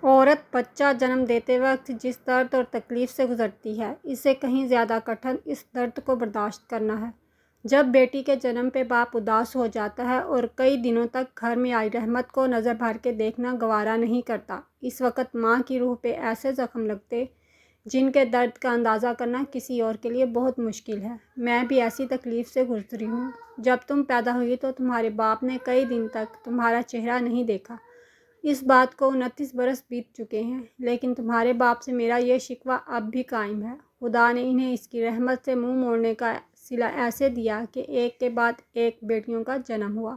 عورت بچہ جنم دیتے وقت جس درد اور تکلیف سے گزرتی ہے، اس سے کہیں زیادہ کٹھن اس درد کو برداشت کرنا ہے جب بیٹی کے جنم پہ باپ اداس ہو جاتا ہے اور کئی دنوں تک گھر میں آئی رحمت کو نظر بھر کے دیکھنا گوارا نہیں کرتا۔ اس وقت ماں کی روح پہ ایسے زخم لگتے جن کے درد کا اندازہ کرنا کسی اور کے لیے بہت مشکل ہے۔ میں بھی ایسی تکلیف سے گزری ہوں۔ جب تم پیدا ہوئی تو تمہارے باپ نے کئی دن تک تمہارا چہرہ نہیں دیکھا۔ اس بات کو 29 برس بیت چکے ہیں، لیکن تمہارے باپ سے میرا یہ شکوہ اب بھی قائم ہے۔ خدا نے انہیں اس کی رحمت سے منہ موڑنے کا صلہ ایسے دیا کہ ایک کے بعد ایک بیٹیوں کا جنم ہوا۔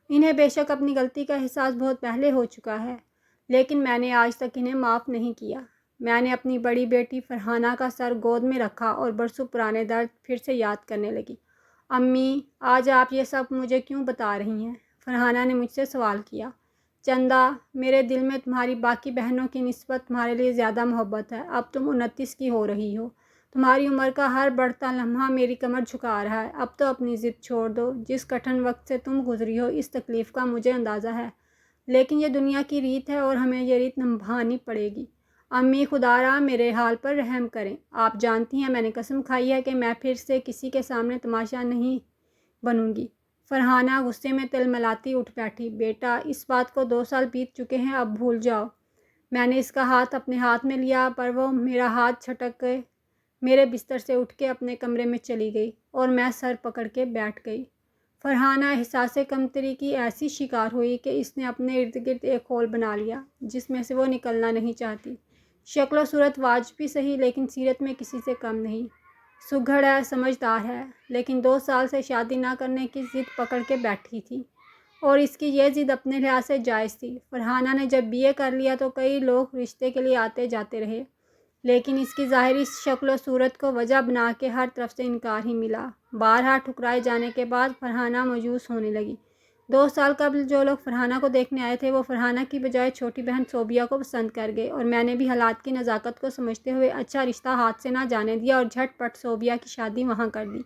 انہیں بے شک اپنی غلطی کا احساس بہت پہلے ہو چکا ہے، لیکن میں نے آج تک انہیں معاف نہیں کیا۔ میں نے اپنی بڑی بیٹی فرحانہ کا سر گود میں رکھا اور برسوں پرانے درد پھر سے یاد کرنے لگی۔ امی، آج آپ یہ سب مجھے کیوں بتا رہی ہیں؟ فرحانہ نے مجھ سے سوال کیا۔ چندا، میرے دل میں تمہاری باقی بہنوں کی نسبت تمہارے لیے زیادہ محبت ہے۔ اب تم 29 کی ہو رہی ہو۔ تمہاری عمر کا ہر بڑھتا لمحہ میری کمر جھکا رہا ہے۔ اب تو اپنی ضد چھوڑ دو۔ جس کٹھن وقت سے تم گزری ہو، اس تکلیف کا مجھے اندازہ ہے، لیکن یہ دنیا کی ریت ہے اور ہمیں یہ ریت نبھانی پڑے گی۔ امی، خدا را میرے حال پر رحم کریں۔ آپ جانتی ہیں میں نے قسم کھائی ہے کہ میں پھر سے کسی کے سامنے تماشا نہیں بنوں گی۔ فرحانہ غصے میں تلملاتی اٹھ بیٹھی۔ بیٹا، اس بات کو 2 سال بیت چکے ہیں، اب بھول جاؤ۔ میں نے اس کا ہاتھ اپنے ہاتھ میں لیا، پر وہ میرا ہاتھ چھٹک کے میرے بستر سے اٹھ کے اپنے کمرے میں چلی گئی اور میں سر پکڑ کے بیٹھ گئی۔ فرحانہ احساس کمتری کی ایسی شکار ہوئی کہ اس نے اپنے ارد گرد ایک ہول بنا لیا جس میں سے وہ نکلنا نہیں چاہتی۔ شکل و صورت واجبی صحیح، لیکن سیرت میں کسی سے کم نہیں۔ سگھڑ ہے، سمجھدار ہے، لیکن 2 سال سے شادی نہ کرنے کی ضد پکڑ کے بیٹھی تھی، اور اس کی یہ ضد اپنے لحاظ سے جائز تھی۔ فرحانہ نے جب BA کر لیا تو کئی لوگ رشتے کے لیے آتے جاتے رہے، لیکن اس کی ظاہری شکل و صورت کو وجہ بنا کے ہر طرف سے انکار ہی ملا۔ بارہا ٹھکرائے جانے کے بعد فرحانہ مایوس ہونے لگی۔ 2 سال قبل جو لوگ فرحانہ کو دیکھنے آئے تھے وہ فرحانہ کی بجائے چھوٹی بہن صوبیہ کو پسند کر گئے، اور میں نے بھی حالات کی نزاکت کو سمجھتے ہوئے اچھا رشتہ ہاتھ سے نہ جانے دیا اور جھٹ پٹ صوبیہ کی شادی وہاں کر دی۔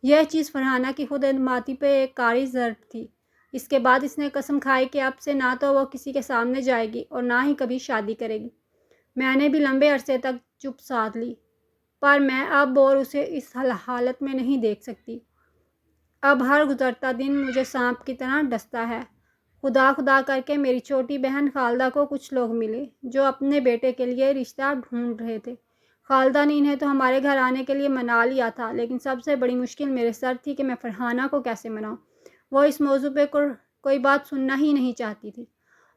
یہ چیز فرحانہ کی خود اعتمادی پہ ایک کاری ضرب تھی۔ اس کے بعد اس نے قسم کھائی کہ اب سے نہ تو وہ کسی کے سامنے جائے گی اور نہ ہی کبھی شادی کرے گی۔ میں نے بھی لمبے عرصے تک چپ سادھ لی، پر میں اب اور اسے اس حالت میں نہیں دیکھ سکتی۔ اب ہر گزرتا دن مجھے سانپ کی طرح ڈستا ہے۔ خدا خدا کر کے میری چھوٹی بہن خالدہ کو کچھ لوگ ملے جو اپنے بیٹے کے لیے رشتہ ڈھونڈ رہے تھے۔ خالدہ نے انہیں تو ہمارے گھر آنے کے لیے منا لیا تھا، لیکن سب سے بڑی مشکل میرے سر تھی کہ میں فرحانہ کو کیسے مناؤں۔ وہ اس موضوع پہ کوئی بات سننا ہی نہیں چاہتی تھی۔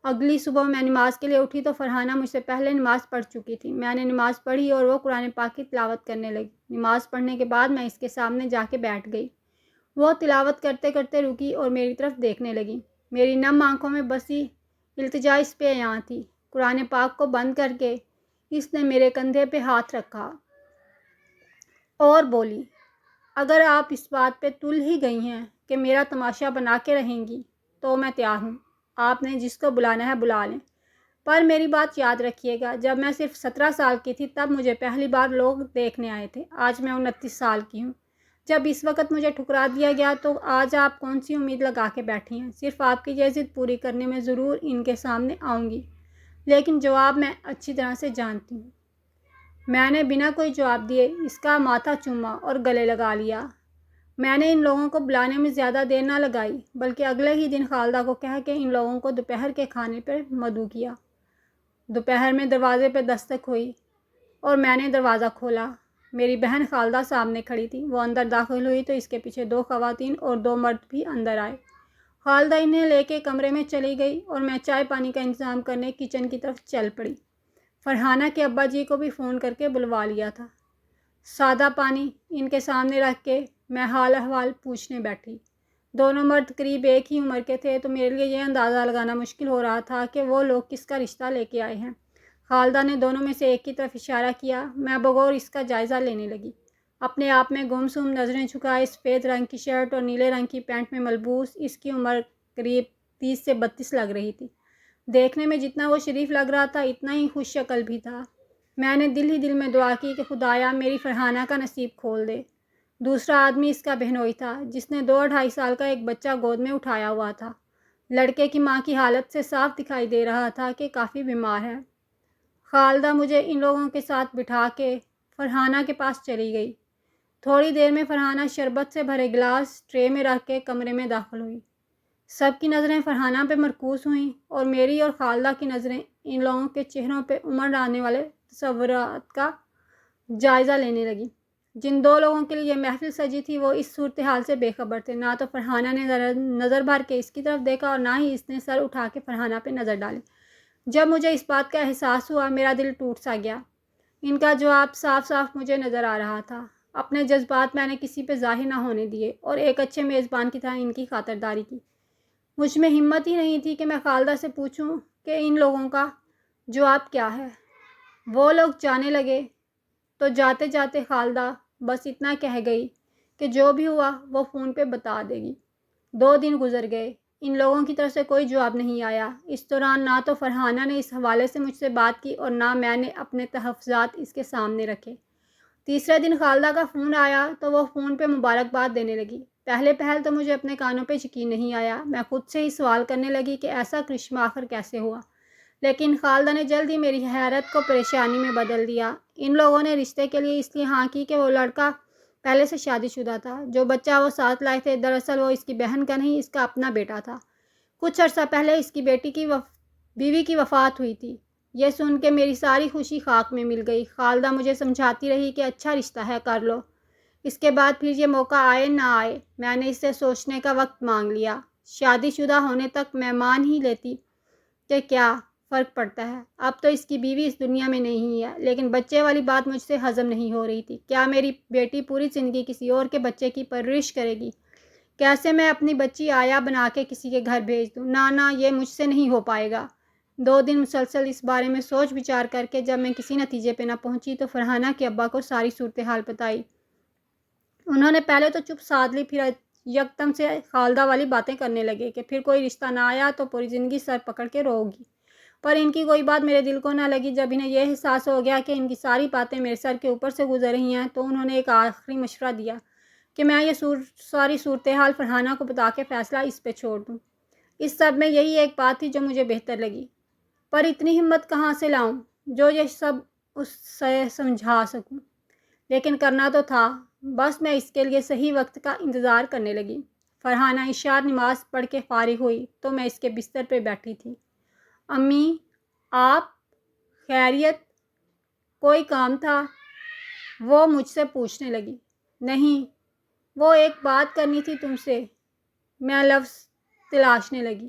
اگلی صبح میں نماز کے لیے اٹھی تو فرحانہ مجھ سے پہلے نماز پڑھ چکی تھی۔ میں نے نماز پڑھی اور وہ قرآن پاک کی تلاوت کرنے لگی۔ نماز پڑھنے کے بعد میں اس کے سامنے جا کے بیٹھ گئی۔ وہ تلاوت کرتے کرتے رکی اور میری طرف دیکھنے لگی۔ میری نم آنکھوں میں بسی التجا اس پہ عیاں تھی۔ قرآن پاک کو بند کر کے اس نے میرے کندھے پہ ہاتھ رکھا اور بولی، اگر آپ اس بات پہ تل ہی گئی ہیں کہ میرا تماشا بنا کے رہیں گی تو میں تیار ہوں۔ آپ نے جس کو بلانا ہے بلا لیں، پر میری بات یاد رکھیے گا، جب میں صرف 17 سال کی تھی تب مجھے پہلی بار لوگ دیکھنے آئے تھے۔ آج میں 29 سال کی ہوں۔ جب اس وقت مجھے ٹھکرا دیا گیا تو آج آپ کون سی امید لگا کے بیٹھی ہیں؟ صرف آپ کی یہ ضد پوری کرنے میں ضرور ان کے سامنے آؤں گی، لیکن جواب میں اچھی طرح سے جانتی ہوں۔ میں نے بنا کوئی جواب دیے اس کا ماتھا چوما اور گلے لگا لیا۔ میں نے ان لوگوں کو بلانے میں زیادہ دیر نہ لگائی، بلکہ اگلے ہی دن خالدہ کو کہہ کے ان لوگوں کو دوپہر کے کھانے پر مدعو کیا۔ دوپہر میں دروازے پہ دستک ہوئی اور میں نے دروازہ کھولا۔ میری بہن خالدہ سامنے کھڑی تھی۔ وہ اندر داخل ہوئی تو اس کے پیچھے 2 خواتین اور 2 مرد بھی اندر آئے۔ خالدہ انہیں لے کے کمرے میں چلی گئی اور میں چائے پانی کا انتظام کرنے کچن کی طرف چل پڑی۔ فرحانہ کے ابا جی کو بھی فون کر کے بلوا لیا تھا۔ سادہ پانی ان کے سامنے رکھ کے میں حال احوال پوچھنے بیٹھی۔ دونوں مرد قریب ایک ہی عمر کے تھے تو میرے لیے یہ اندازہ لگانا مشکل ہو رہا تھا کہ وہ لوگ کس کا رشتہ لے کے آئے ہیں۔ خالدہ نے دونوں میں سے ایک کی طرف اشارہ کیا۔ میں بغور اس کا جائزہ لینے لگی، اپنے آپ میں گمسم نظریں جھکائے۔ سفید رنگ کی شرٹ اور نیلے رنگ کی پینٹ میں ملبوس اس کی عمر قریب 30 سے 32 لگ رہی تھی۔ دیکھنے میں جتنا وہ شریف لگ رہا تھا اتنا ہی خوش شکل بھی تھا۔ میں نے دل ہی دل میں دعا کی کہ خدایا میری فرحانہ کا نصیب کھول دے۔ دوسرا آدمی اس کا بہنوئی تھا، جس نے 2 ڈھائی سال کا ایک بچہ گود میں اٹھایا ہوا تھا۔ لڑکے کی ماں کی حالت سے صاف دکھائی دے رہا تھا کہ کافی بیمار ہے۔ خالدہ مجھے ان لوگوں کے ساتھ بٹھا کے فرحانہ کے پاس چلی گئی۔ تھوڑی دیر میں فرحانہ شربت سے بھرے گلاس ٹرے میں رکھ کے کمرے میں داخل ہوئی۔ سب کی نظریں فرحانہ پہ مرکوز ہوئیں اور میری اور خالدہ کی نظریں ان لوگوں کے چہروں پہ امڑ آنے والے تصورات کا جائزہ لینے لگیں۔ جن دو لوگوں کے لیے یہ محفل سجی تھی وہ اس صورتحال سے بے خبر تھے۔ نہ تو فرحانہ نے نظر بھر کے اس کی طرف دیکھا اور نہ ہی اس نے سر اٹھا کے فرحانہ پہ نظر ڈالی۔ جب مجھے اس بات کا احساس ہوا میرا دل ٹوٹ سا گیا۔ ان کا جواب صاف صاف مجھے نظر آ رہا تھا۔ اپنے جذبات میں نے کسی پہ ظاہر نہ ہونے دیے اور ایک اچھے میزبان کی طرح ان کی خاطرداری کی۔ مجھ میں ہمت ہی نہیں تھی کہ میں خالدہ سے پوچھوں کہ ان لوگوں کا جواب کیا ہے۔ وہ لوگ جانے لگے تو جاتے جاتے خالدہ بس اتنا کہہ گئی کہ جو بھی ہوا وہ فون پہ بتا دے گی۔ 2 دن گزر گئے، ان لوگوں کی طرف سے کوئی جواب نہیں آیا۔ اس دوران نہ تو فرحانہ نے اس حوالے سے مجھ سے بات کی اور نہ میں نے اپنے تحفظات اس کے سامنے رکھے۔ تیسرے دن خالدہ کا فون آیا تو وہ فون پہ مبارکباد دینے لگی۔ پہل تو مجھے اپنے کانوں پہ یقین نہیں آیا۔ میں خود سے ہی سوال کرنے لگی کہ ایسا کرشمہ آخر کیسے ہوا، لیکن خالدہ نے جلد ہی میری حیرت کو پریشانی میں بدل دیا۔ ان لوگوں نے رشتے کے لیے اس لیے ہاں کی کہ وہ لڑکا پہلے سے شادی شدہ تھا۔ جو بچہ وہ ساتھ لائے تھے دراصل وہ اس کی بہن کا نہیں، اس کا اپنا بیٹا تھا۔ کچھ عرصہ پہلے اس کی بیوی کی وفات ہوئی تھی۔ یہ سن کے میری ساری خوشی خاک میں مل گئی۔ خالدہ مجھے سمجھاتی رہی کہ اچھا رشتہ ہے، کر لو۔ اس کے بعد پھر یہ موقع آئے نہ آئے میں نے اس سے سوچنے کا وقت مانگ لیا۔ شادی شدہ ہونے تک میں مان ہی لیتی کہ کیا فرق پڑتا ہے۔ اب تو اس کی بیوی اس دنیا میں نہیں ہے، لیکن بچے والی بات مجھ سے ہضم نہیں ہو رہی تھی۔ کیا میری بیٹی پوری زندگی کسی اور کے بچے کی پرورش کرے گی؟ کیسے میں اپنی بچی آیا بنا کے کسی کے گھر بھیج دوں؟ نہ یہ مجھ سے نہیں ہو پائے گا۔ 2 دن مسلسل اس بارے میں سوچ بچار کر کے جب میں کسی نتیجے پہ نہ پہنچی تو فرحانہ کے ابا کو ساری صورتحال بتائی۔ انہوں نے پہلے تو چپ سادھ لی، پھر یکدم سے خالدہ والی باتیں کرنے لگے کہ پھر کوئی رشتہ نہ آیا تو پوری زندگی سر پکڑ کے رو گی۔ پر ان کی کوئی بات میرے دل کو نہ لگی۔ جب انہیں یہ احساس ہو گیا کہ ان کی ساری باتیں میرے سر کے اوپر سے گزر رہی ہیں تو انہوں نے ایک آخری مشورہ دیا کہ میں یہ ساری صورتحال فرحانہ کو بتا کے فیصلہ اس پہ چھوڑ دوں۔ اس سب میں یہی ایک بات تھی جو مجھے بہتر لگی، پر اتنی ہمت کہاں سے لاؤں جو یہ سب اس سے سمجھا سکوں، لیکن کرنا تو تھا۔ بس میں اس کے لیے صحیح وقت کا انتظار کرنے لگی۔ فرحانہ عشاء نماز پڑھ کے فارغ ہوئی تو میں اس کے بستر پہ بیٹھی تھی۔ امی، آپ خیریت؟ کوئی کام تھا؟ وہ مجھ سے پوچھنے لگی۔ نہیں، وہ ایک بات کرنی تھی تم سے، میں لفظ تلاشنے لگی۔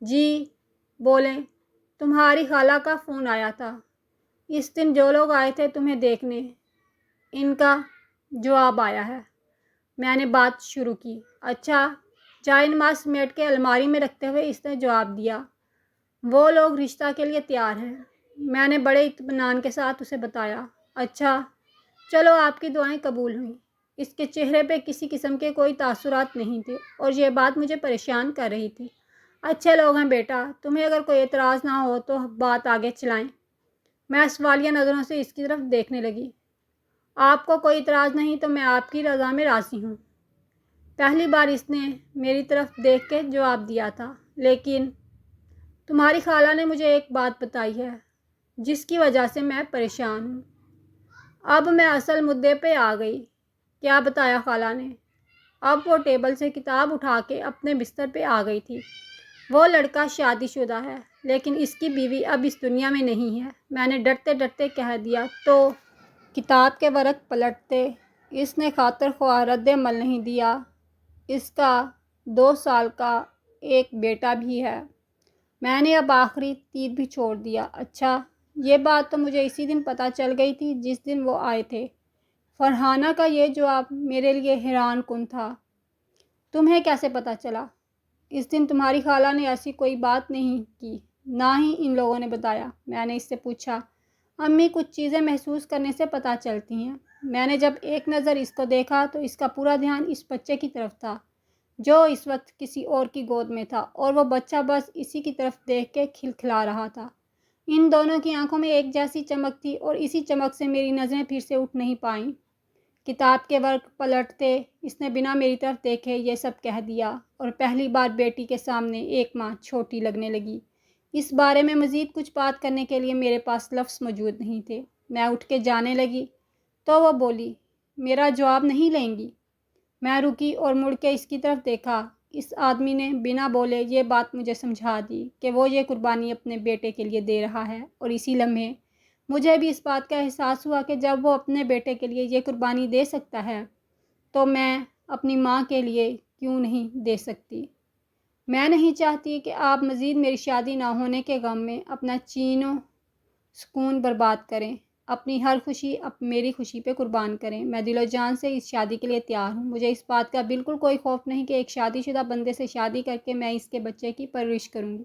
جی بولیں۔ تمہاری خالہ کا فون آیا تھا، اس دن جو لوگ آئے تھے تمہیں دیکھنے، ان کا جواب آیا ہے۔ میں نے بات شروع کی۔ اچھا، جائے نماز سمیٹ کے الماری میں رکھتے ہوئے اس نے جواب دیا، وہ لوگ رشتہ کے لیے تیار ہیں۔ میں نے بڑے اطمینان کے ساتھ اسے بتایا۔ اچھا، چلو آپ کی دعائیں قبول ہوئیں۔ اس کے چہرے پہ کسی قسم کے کوئی تاثرات نہیں تھے اور یہ بات مجھے پریشان کر رہی تھی۔ اچھے لوگ ہیں بیٹا، تمہیں اگر کوئی اعتراض نہ ہو تو بات آگے چلائیں۔ میں سوالیہ نظروں سے اس کی طرف دیکھنے لگی۔ آپ کو کوئی اعتراض نہیں تو میں آپ کی رضا میں راضی ہوں۔ پہلی بار اس نے میری طرف دیکھ کے جواب دیا تھا، لیکن تمہاری خالہ نے مجھے ایک بات بتائی ہے جس کی وجہ سے میں پریشان ہوں۔ اب میں اصل مدعے پہ آ گئی۔ کیا بتایا خالہ نے؟ اب وہ ٹیبل سے کتاب اٹھا کے اپنے بستر پہ آ گئی تھی۔ وہ لڑکا شادی شدہ ہے، لیکن اس کی بیوی اب اس دنیا میں نہیں ہے۔ میں نے ڈرتے ڈرتے کہہ دیا تو کتاب کے ورق پلٹتے اس نے خاطر خواہ رد عمل نہیں دیا، اس کا 2 سال کا ایک بیٹا بھی ہے۔ میں نے اب آخری تیر بھی چھوڑ دیا۔ اچھا، یہ بات تو مجھے اسی دن پتہ چل گئی تھی جس دن وہ آئے تھے۔ فرحانہ کا یہ جواب میرے لیے حیران کن تھا۔ تمہیں کیسے پتہ چلا؟ اس دن تمہاری خالہ نے ایسی کوئی بات نہیں کی، نہ ہی ان لوگوں نے بتایا۔ میں نے اس سے پوچھا۔ امی، کچھ چیزیں محسوس کرنے سے پتہ چلتی ہیں۔ میں نے جب ایک نظر اس کو دیکھا تو اس کا پورا دھیان اس بچے کی طرف تھا جو اس وقت کسی اور کی گود میں تھا، اور وہ بچہ بس اسی کی طرف دیکھ کے کھلکھلا رہا تھا۔ ان دونوں کی آنکھوں میں ایک جیسی چمک تھی اور اسی چمک سے میری نظریں پھر سے اٹھ نہیں پائیں۔ کتاب کے ورق پلٹتے اس نے بنا میری طرف دیکھے یہ سب کہہ دیا اور پہلی بار بیٹی کے سامنے ایک ماں چھوٹی لگنے لگی۔ اس بارے میں مزید کچھ بات کرنے کے لیے میرے پاس لفظ موجود نہیں تھے۔ میں اٹھ کے جانے لگی تو وہ بولی، میرا جواب نہیں لیں گی؟ میں رکی اور مڑ کے اس کی طرف دیکھا۔ اس آدمی نے بنا بولے یہ بات مجھے سمجھا دی کہ وہ یہ قربانی اپنے بیٹے کے لیے دے رہا ہے، اور اسی لمحے مجھے بھی اس بات کا احساس ہوا کہ جب وہ اپنے بیٹے کے لیے یہ قربانی دے سکتا ہے تو میں اپنی ماں کے لیے کیوں نہیں دے سکتی۔ میں نہیں چاہتی کہ آپ مزید میری شادی نہ ہونے کے غم میں اپنا چین و سکون برباد کریں، اپنی ہر خوشی میری خوشی پہ قربان کریں۔ میں دل و جان سے اس شادی کے لیے تیار ہوں۔ مجھے اس بات کا بالکل کوئی خوف نہیں کہ ایک شادی شدہ بندے سے شادی کر کے میں اس کے بچے کی پرورش کروں گی۔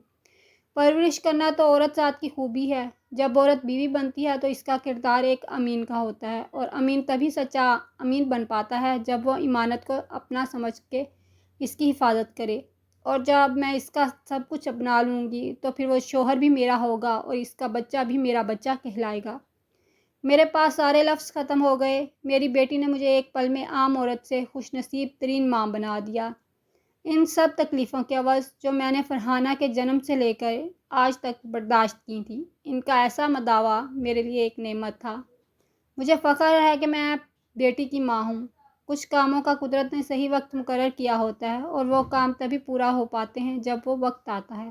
پرورش کرنا تو عورت ذات کی خوبی ہے۔ جب عورت بیوی بنتی ہے تو اس کا کردار ایک امین کا ہوتا ہے، اور امین تبھی سچا امین بن پاتا ہے جب وہ امانت کو اپنا سمجھ کے اس کی حفاظت کرے۔ اور جب میں اس کا سب کچھ اپنا لوں گی تو پھر وہ شوہر بھی میرا ہوگا اور اس کا بچہ بھی میرا بچہ کہلائے گا۔ میرے پاس سارے لفظ ختم ہو گئے۔ میری بیٹی نے مجھے ایک پل میں عام عورت سے خوش نصیب ترین ماں بنا دیا۔ ان سب تکلیفوں کے عوض جو میں نے فرحانہ کے جنم سے لے کر آج تک برداشت کی تھی، ان کا ایسا مداوع میرے لیے ایک نعمت تھا۔ مجھے فخر ہے کہ میں بیٹی کی ماں ہوں۔ کچھ کاموں کا قدرت نے صحیح وقت مقرر کیا ہوتا ہے، اور وہ کام تبھی پورا ہو پاتے ہیں جب وہ وقت آتا ہے۔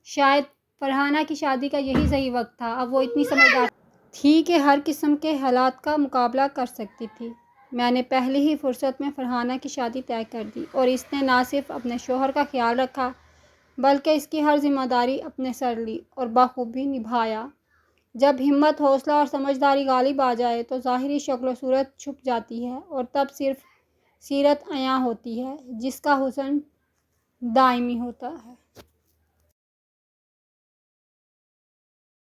شاید فرحانہ کی شادی کا یہی صحیح وقت تھا۔ اب وہ اتنی سمجھدار تھی کہ ہر قسم کے حالات کا مقابلہ کر سکتی تھی۔ میں نے پہلی ہی فرصت میں فرحانہ کی شادی طے کر دی، اور اس نے نہ صرف اپنے شوہر کا خیال رکھا بلکہ اس کی ہر ذمہ داری اپنے سر لی اور بخوبی نبھایا۔ جب ہمت، حوصلہ اور سمجھداری غالب آ جائے تو ظاہری شکل و صورت چھپ جاتی ہے، اور تب صرف سیرت عیاں ہوتی ہے جس کا حسن دائمی ہوتا ہے۔